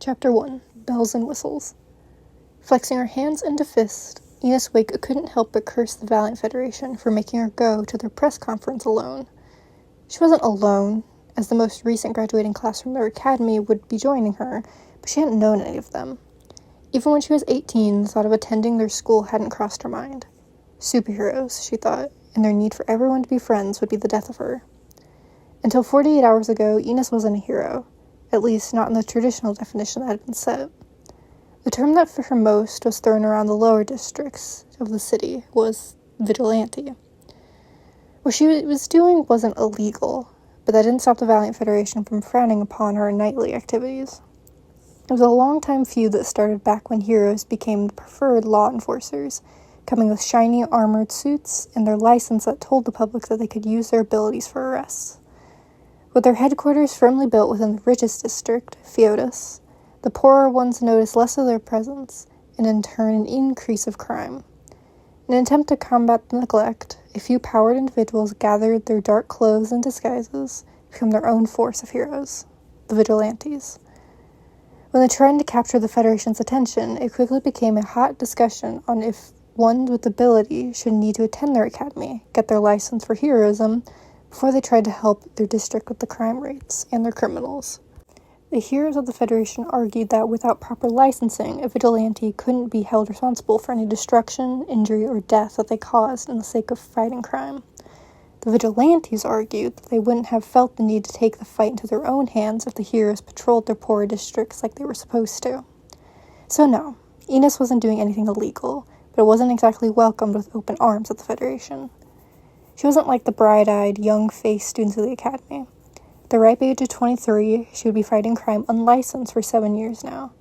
Chapter 1. Bells and Whistles. Flexing her hands into fists, Ines Wake couldn't help but curse the Valiant Federation for making her go to their press conference alone. She wasn't alone, as the most recent graduating class from their academy would be joining her, but she hadn't known any of them. Even when she was 18, the thought of attending their school hadn't crossed her mind. Superheroes, she thought, and their need for everyone to be friends would be the death of her. Until 48 hours ago, Ines wasn't a hero. At least not in the traditional definition that had been set. The term that for her most was thrown around the lower districts of the city was vigilante. What she was doing wasn't illegal, but that didn't stop the Valiant Federation from frowning upon her nightly activities. It was a long-time feud that started back when heroes became the preferred law enforcers, coming with shiny armored suits and their license that told the public that they could use their abilities for arrests. With their headquarters firmly built within the richest district, Feotis, the poorer ones noticed less of their presence, and in turn an increase of crime. In an attempt to combat the neglect, a few powered individuals gathered their dark clothes and disguises to become their own force of heroes, the vigilantes. When they tried to capture the Federation's attention, it quickly became a hot discussion on if one with ability should need to attend their academy, get their license for heroism, before they tried to help their district with the crime rates and their criminals. The heroes of the Federation argued that without proper licensing, a vigilante couldn't be held responsible for any destruction, injury, or death that they caused in the sake of fighting crime. The vigilantes argued that they wouldn't have felt the need to take the fight into their own hands if the heroes patrolled their poorer districts like they were supposed to. So no, Ines wasn't doing anything illegal, but it wasn't exactly welcomed with open arms at the Federation. She wasn't like the bright-eyed, young-faced students of the academy. At the ripe age of 23, she would be fighting crime unlicensed for 7 years now.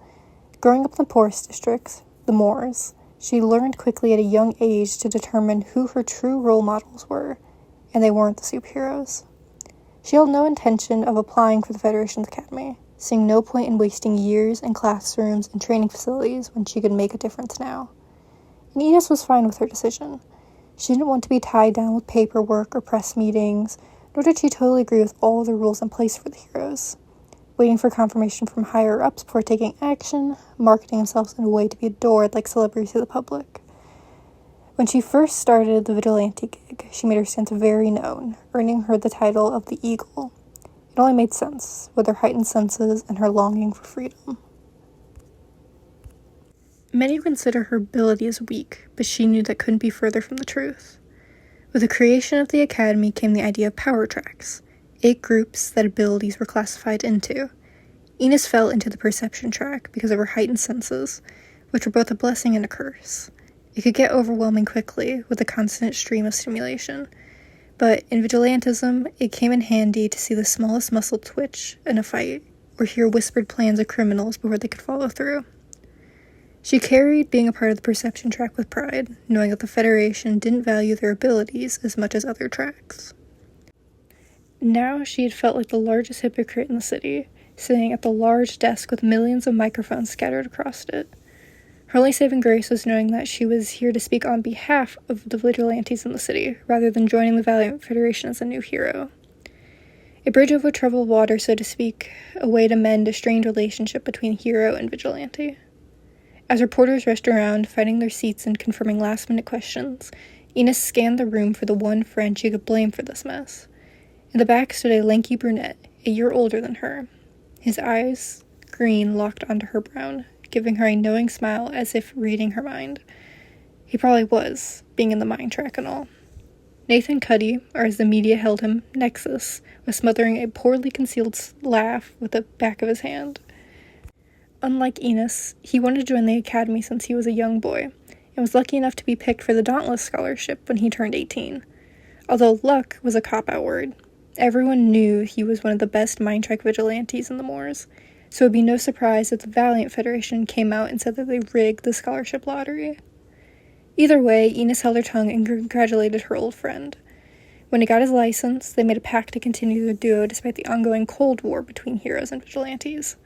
Growing up in the poorest districts, the Moors, she learned quickly at a young age to determine who her true role models were, and they weren't the superheroes. She held no intention of applying for the Federation's academy, seeing no point in wasting years in classrooms and training facilities when she could make a difference now. And Ines was fine with her decision. She didn't want to be tied down with paperwork or press meetings, nor did she totally agree with all the rules in place for the heroes. Waiting for confirmation from higher-ups before taking action, marketing themselves in a way to be adored like celebrities to the public. When she first started the vigilante gig, she made her stance very known, earning her the title of the Eagle. It only made sense, with her heightened senses and her longing for freedom. Many consider her ability as weak, but she knew that couldn't be further from the truth. With the creation of the academy came the idea of power tracks, 8 groups that abilities were classified into. Ines fell into the perception track because of her heightened senses, which were both a blessing and a curse. It could get overwhelming quickly with a constant stream of stimulation, but in vigilantism, it came in handy to see the smallest muscle twitch in a fight, or hear whispered plans of criminals before they could follow through. She carried being a part of the perception track with pride, knowing that the Federation didn't value their abilities as much as other tracks. Now she had felt like the largest hypocrite in the city, sitting at the large desk with millions of microphones scattered across it. Her only saving grace was knowing that she was here to speak on behalf of the vigilantes in the city, rather than joining the Valiant Federation as a new hero. A bridge over troubled water, so to speak, a way to mend a strained relationship between hero and vigilante. As reporters rushed around, finding their seats and confirming last-minute questions, Ines scanned the room for the one friend she could blame for this mess. In the back stood a lanky brunette, a year older than her. His eyes, green, locked onto her brown, giving her a knowing smile as if reading her mind. He probably was, being in the mind track and all. Nathan Cuddy, or as the media held him, Nexus, was smothering a poorly concealed laugh with the back of his hand. Unlike Ines, he wanted to join the academy since he was a young boy, and was lucky enough to be picked for the Dauntless Scholarship when he turned 18. Although luck was a cop-out word, everyone knew he was one of the best mind track vigilantes in the Moors, so it would be no surprise if the Valiant Federation came out and said that they rigged the scholarship lottery. Either way, Ines held her tongue and congratulated her old friend. When he got his license, they made a pact to continue their duo despite the ongoing Cold War between heroes and vigilantes.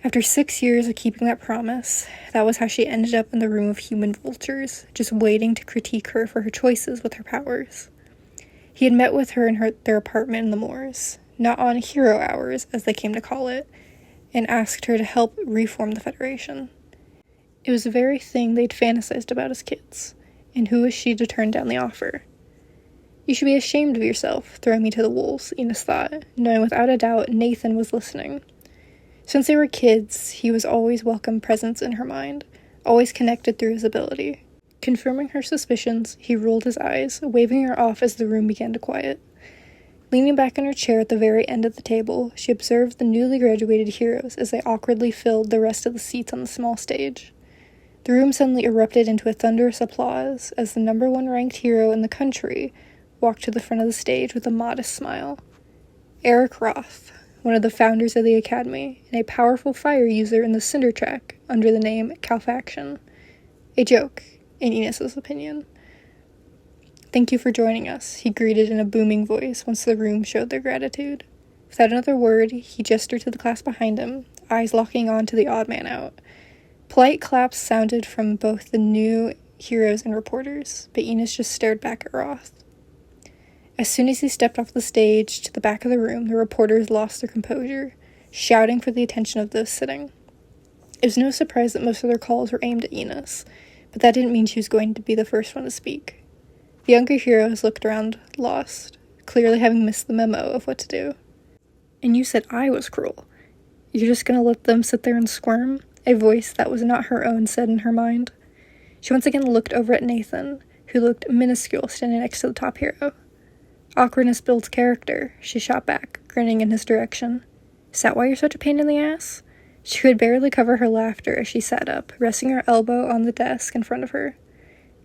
After 6 years of keeping that promise, that was how she ended up in the room of human vultures, just waiting to critique her for her choices with her powers. He had met with her in their apartment in the Moors, not on hero hours, as they came to call it, and asked her to help reform the Federation. It was the very thing they'd fantasized about as kids, and who was she to turn down the offer? You should be ashamed of yourself, throwing me to the wolves, Enos thought, knowing without a doubt Nathan was listening. Since they were kids, he was always welcome presence in her mind, always connected through his ability. Confirming her suspicions, he rolled his eyes, waving her off as the room began to quiet. Leaning back in her chair at the very end of the table, she observed the newly graduated heroes as they awkwardly filled the rest of the seats on the small stage. The room suddenly erupted into a thunderous applause as the number 1 ranked hero in the country walked to the front of the stage with a modest smile. Eric Roth, one of the founders of the Academy, and a powerful fire user in the Cinder Track under the name Calfaction. A joke, in Enos's opinion. "Thank you for joining us," he greeted in a booming voice once the room showed their gratitude. Without another word, he gestured to the class behind him, eyes locking on to the odd man out. Polite claps sounded from both the new heroes and reporters, but Enos just stared back at Roth. As soon as he stepped off the stage to the back of the room, the reporters lost their composure, shouting for the attention of those sitting. It was no surprise that most of their calls were aimed at Enos, but that didn't mean she was going to be the first one to speak. The younger heroes looked around, lost, clearly having missed the memo of what to do. "And you said I was cruel. You're just gonna let them sit there and squirm?" A voice that was not her own said in her mind. She once again looked over at Nathan, who looked minuscule standing next to the top hero. "Awkwardness builds character," she shot back, grinning in his direction. "Is that why you're such a pain in the ass?" She could barely cover her laughter as she sat up, resting her elbow on the desk in front of her.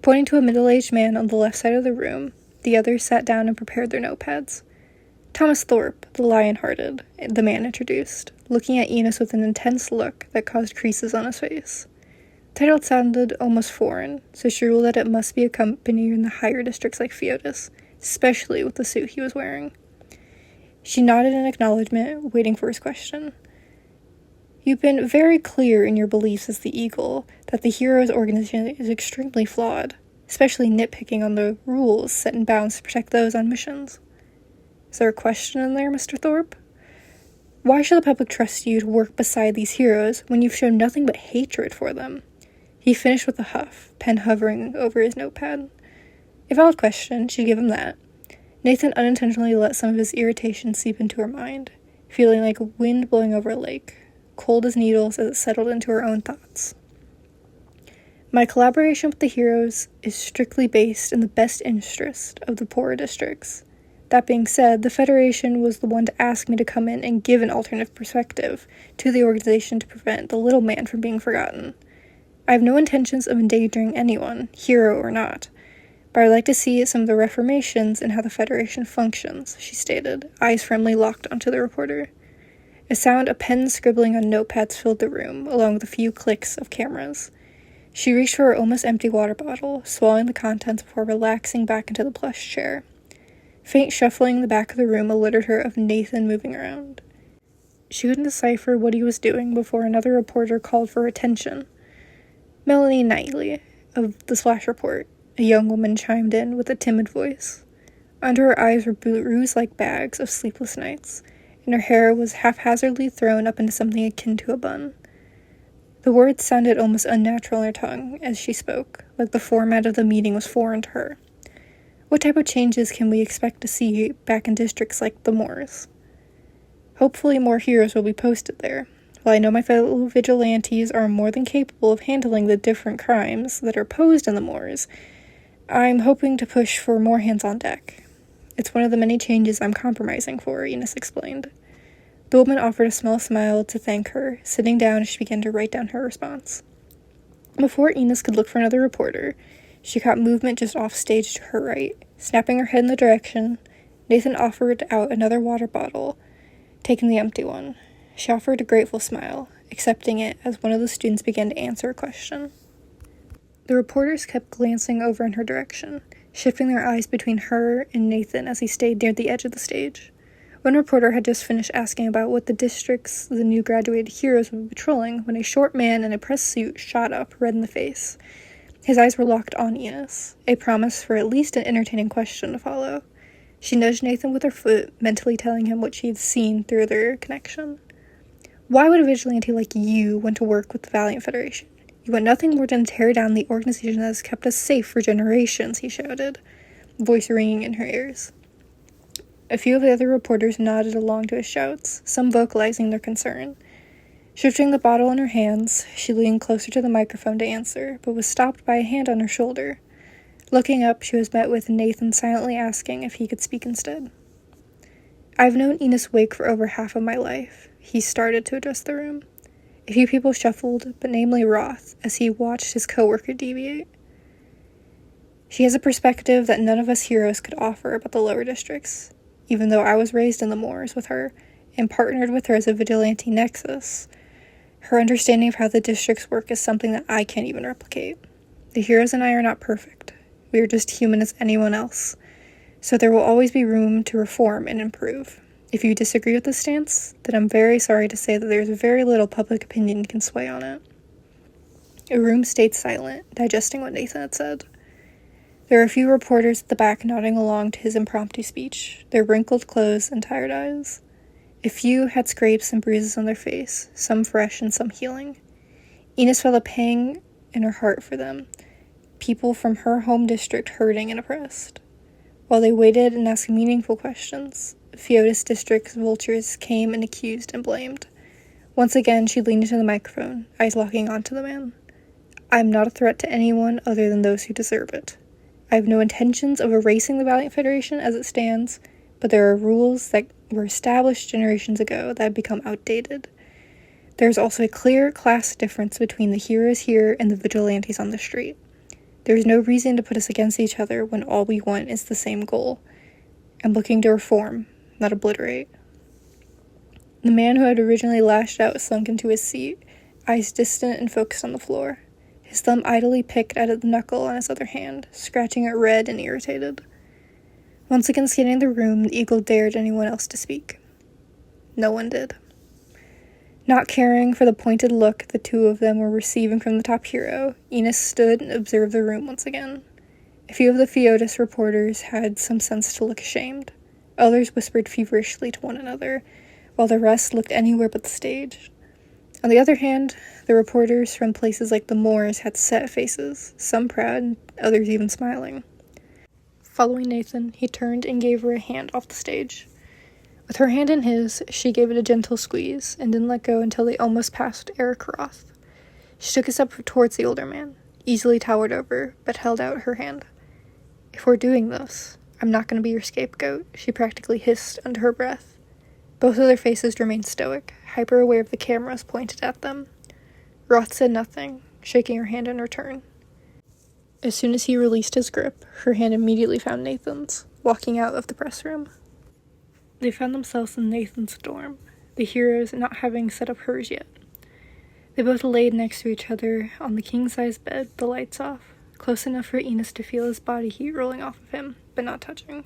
Pointing to a middle-aged man on the left side of the room, the others sat down and prepared their notepads. "Thomas Thorpe, the Lion-Hearted," the man introduced, looking at Enos with an intense look that caused creases on his face. The title sounded almost foreign, so she ruled that it must be a company in the higher districts like Feotis, especially with the suit he was wearing. She nodded in acknowledgement, waiting for his question. "You've been very clear in your beliefs as the Eagle that the heroes' organization is extremely flawed, especially nitpicking on the rules set in bounds to protect those on missions. Is there a question in there, Mr. Thorpe? Why should the public trust you to work beside these heroes when you've shown nothing but hatred for them?" He finished with a huff, pen hovering over his notepad. A valid question, she'd give him that. Nathan unintentionally let some of his irritation seep into her mind, feeling like wind blowing over a lake, cold as needles as it settled into her own thoughts. "My collaboration with the heroes is strictly based in the best interest of the poorer districts. That being said, the Federation was the one to ask me to come in and give an alternative perspective to the organization to prevent the little man from being forgotten. I have no intentions of endangering anyone, hero or not, but I'd like to see some of the reformations in how the Federation functions," she stated, eyes firmly locked onto the reporter. A sound of pens scribbling on notepads filled the room, along with a few clicks of cameras. She reached for her almost empty water bottle, swallowing the contents before relaxing back into the plush chair. Faint shuffling in the back of the room alerted her of Nathan moving around. She couldn't decipher what he was doing before another reporter called for attention. "Melanie Knightley, of the Splash Report," a young woman chimed in with a timid voice. Under her eyes were bruise-like bags of sleepless nights, and her hair was haphazardly thrown up into something akin to a bun. The words sounded almost unnatural in her tongue as she spoke, like the format of the meeting was foreign to her. "What type of changes can we expect to see back in districts like the Moors?" "Hopefully more heroes will be posted there. While I know my fellow vigilantes are more than capable of handling the different crimes that are posed in the Moors, I'm hoping to push for more hands on deck. It's one of the many changes I'm compromising for," Enos explained. The woman offered a small smile to thank her, sitting down as she began to write down her response. Before Enos could look for another reporter, she caught movement just off stage to her right. Snapping her head in the direction, Nathan offered out another water bottle, taking the empty one. She offered a grateful smile, accepting it as one of the students began to answer a question. The reporters kept glancing over in her direction, shifting their eyes between her and Nathan as he stayed near the edge of the stage. One reporter had just finished asking about what the districts the new graduated heroes would be patrolling when a short man in a press suit shot up, red in the face. His eyes were locked on Enos, a promise for at least an entertaining question to follow. She nudged Nathan with her foot, mentally telling him what she had seen through their connection. Why would a vigilante like you want to work with the Valiant Federation? You want nothing more than to tear down the organization that has kept us safe for generations, he shouted, voice ringing in her ears. A few of the other reporters nodded along to his shouts, some vocalizing their concern. Shifting the bottle in her hands, she leaned closer to the microphone to answer, but was stopped by a hand on her shoulder. Looking up, she was met with Nathan silently asking if he could speak instead. I've known Enos Wake for over half of my life. He started to address the room. A few people shuffled, but namely Roth, as he watched his co-worker deviate. She has a perspective that none of us heroes could offer about the lower districts. Even though I was raised in the moors with her, and partnered with her as a vigilante nexus, her understanding of how the districts work is something that I can't even replicate. The heroes and I are not perfect. We are just human as anyone else. So there will always be room to reform and improve. If you disagree with this stance, then I'm very sorry to say that there's very little public opinion can sway on it. The room stayed silent, digesting what Nathan had said. There were a few reporters at the back nodding along to his impromptu speech, their wrinkled clothes and tired eyes. A few had scrapes and bruises on their face, some fresh and some healing. Enos felt a pang in her heart for them, people from her home district hurting and oppressed. While they waited and asked meaningful questions, Feotis district's vultures came and accused and blamed. Once again, she leaned into the microphone, eyes locking onto the man. I am not a threat to anyone other than those who deserve it. I have no intentions of erasing the Valiant Federation as it stands, but there are rules that were established generations ago that have become outdated. There is also a clear class difference between the heroes here and the vigilantes on the street. There is no reason to put us against each other when all we want is the same goal. I'm looking to reform, not obliterate. The man who had originally lashed out sunk into his seat, eyes distant and focused on the floor. His thumb idly picked at the knuckle on his other hand, scratching it red and irritated. Once again scanning the room, the eagle dared anyone else to speak. No one did. Not caring for the pointed look the two of them were receiving from the top hero, Enos stood and observed the room once again. A few of the Feotis reporters had some sense to look ashamed. Others whispered feverishly to one another, while the rest looked anywhere but the stage. On the other hand, the reporters from places like the moors had set faces, some proud, others even smiling. Following Nathan, he turned and gave her a hand off the stage. With her hand in his, she gave it a gentle squeeze, and didn't let go until they almost passed Eric Roth. She took a step towards the older man, easily towered over, but held out her hand. If we're doing this, I'm not going to be your scapegoat, she practically hissed under her breath. Both of their faces remained stoic, hyper-aware of the cameras pointed at them. Roth said nothing, shaking her hand in return. As soon as he released his grip, her hand immediately found Nathan's, walking out of the press room. They found themselves in Nathan's dorm, the heroes not having set up hers yet. They both laid next to each other on the king-size bed, the lights off, close enough for Enos to feel his body heat rolling off of him, but not touching.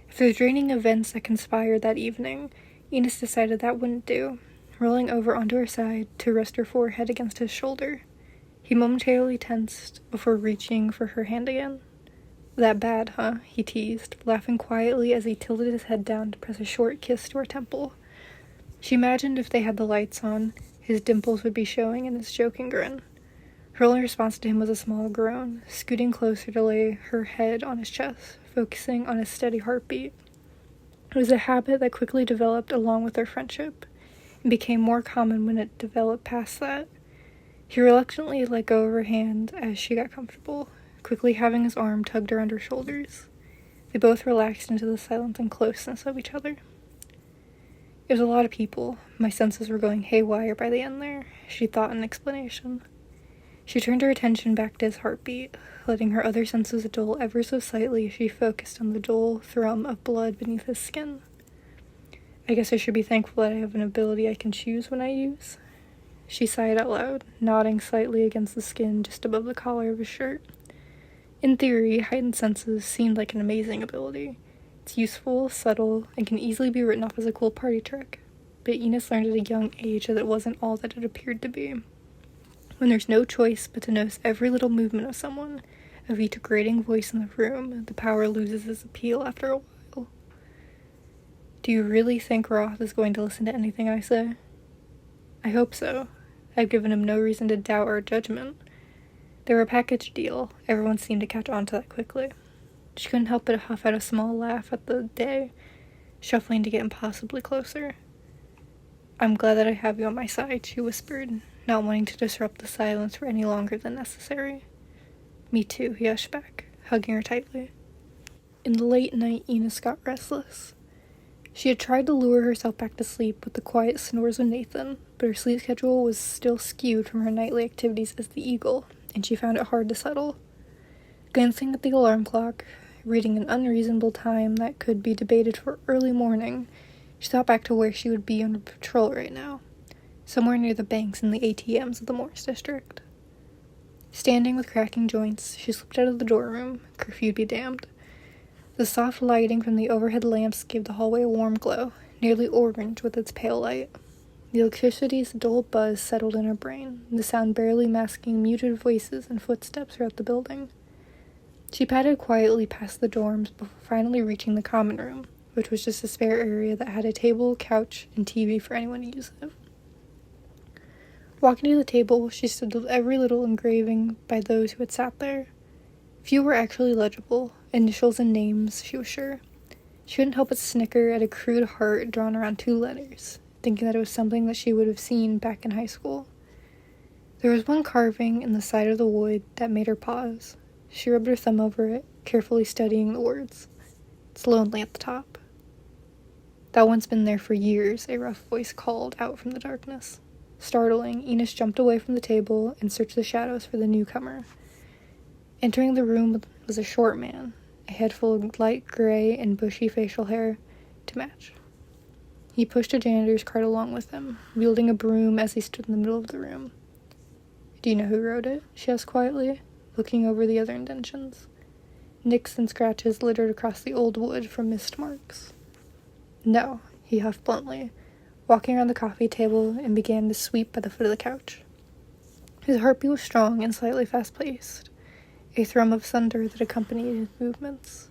After the draining events that conspired that evening, Enos decided that wouldn't do, rolling over onto her side to rest her forehead against his shoulder. He momentarily tensed before reaching for her hand again. That bad, huh? He teased, laughing quietly as he tilted his head down to press a short kiss to her temple. She imagined if they had the lights on, his dimples would be showing in his joking grin. Her only response to him was a small groan, scooting closer to lay her head on his chest, focusing on his steady heartbeat. It was a habit that quickly developed along with their friendship, and became more common when it developed past that. He reluctantly let go of her hand as she got comfortable, quickly having his arm tugged around her shoulders. They both relaxed into the silence and closeness of each other. It was a lot of people. My senses were going haywire by the end there, she thought in explanation. She turned her attention back to his heartbeat, letting her other senses dull ever so slightly as she focused on the dull thrum of blood beneath his skin. I guess I should be thankful that I have an ability I can choose when I use. She sighed out loud, nodding slightly against the skin just above the collar of his shirt. In theory, heightened senses seemed like an amazing ability. It's useful, subtle, and can easily be written off as a cool party trick. But Enos learned at a young age that it wasn't all that it appeared to be. When there's no choice but to notice every little movement of someone, of each grating voice in the room, the power loses its appeal after a while. Do you really think Roth is going to listen to anything I say? I hope so. I've given him no reason to doubt our judgment. They were a package deal. Everyone seemed to catch on to that quickly. She couldn't help but huff out a small laugh at the day, shuffling to get impossibly closer. I'm glad that I have you on my side, she whispered, not wanting to disrupt the silence for any longer than necessary. Me too, he hushed back, hugging her tightly. In the late night, Enos got restless. She had tried to lure herself back to sleep with the quiet snores of Nathan, but her sleep schedule was still skewed from her nightly activities as the Eagle, and she found it hard to settle. Glancing at the alarm clock, reading an unreasonable time that could be debated for early morning, she thought back to where she would be on patrol right now, somewhere near the banks and the ATMs of the Morris district. Standing with cracking joints, she slipped out of the doorroom, curfew be damned. The soft lighting from the overhead lamps gave the hallway a warm glow, nearly orange with its pale light. The electricity's dull buzz settled in her brain, the sound barely masking muted voices and footsteps throughout the building. She padded quietly past the dorms before finally reaching the common room, which was just a spare area that had a table, couch, and TV for anyone to use it. Walking to the table, she stood with every little engraving by those who had sat there. Few were actually legible, initials and names, she was sure. She couldn't help but snicker at a crude heart drawn around 2 letters, thinking that it was something that she would have seen back in high school. There was one carving in the side of the wood that made her pause. She rubbed her thumb over it, carefully studying the words. It's lonely at the top. That one's been there for years, a rough voice called out from the darkness. Startling, Enos jumped away from the table and searched the shadows for the newcomer. Entering the room was a short man, a head full of light gray and bushy facial hair to match. He pushed a janitor's cart along with him, wielding a broom as he stood in the middle of the room. Do you know who wrote it? She asked quietly, looking over the other indentions. Nicks and scratches littered across the old wood from missed marks. No, he huffed bluntly, walking around the coffee table and began to sweep by the foot of the couch. His heartbeat was strong and slightly fast-paced, a thrum of thunder that accompanied his movements.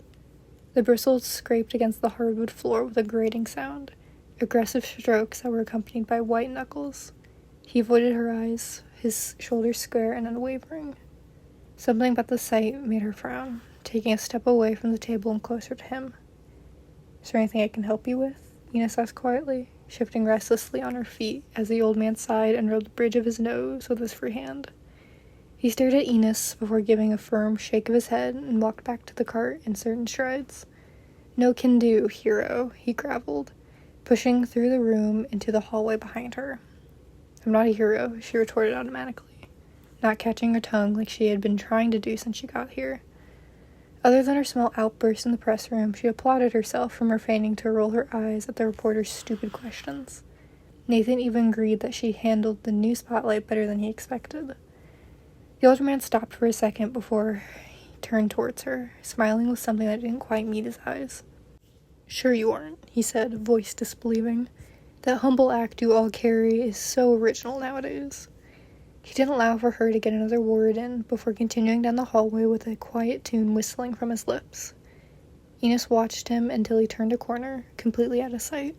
The bristles scraped against the hardwood floor with a grating sound, aggressive strokes that were accompanied by white knuckles. He avoided her eyes, his shoulders square and unwavering. Something about the sight made her frown, taking a step away from the table and closer to him. Is there anything I can help you with? Enos asked quietly, shifting restlessly on her feet as the old man sighed and rubbed the bridge of his nose with his free hand. He stared at Enos before giving a firm shake of his head and walked back to the cart in certain strides. No can do, hero, he gravelled, pushing through the room into the hallway behind her. I'm not a hero, she retorted automatically, not catching her tongue like she had been trying to do since she got here. Other than her small outburst in the press room, she applauded herself from refraining to roll her eyes at the reporter's stupid questions. Nathan even agreed that she handled the new spotlight better than he expected. The older man stopped for a second before he turned towards her, smiling with something that didn't quite meet his eyes. Sure you aren't, he said, voice disbelieving. That humble act you all carry is so original nowadays. He didn't allow for her to get another word in before continuing down the hallway with a quiet tune whistling from his lips. Enos watched him until he turned a corner, completely out of sight.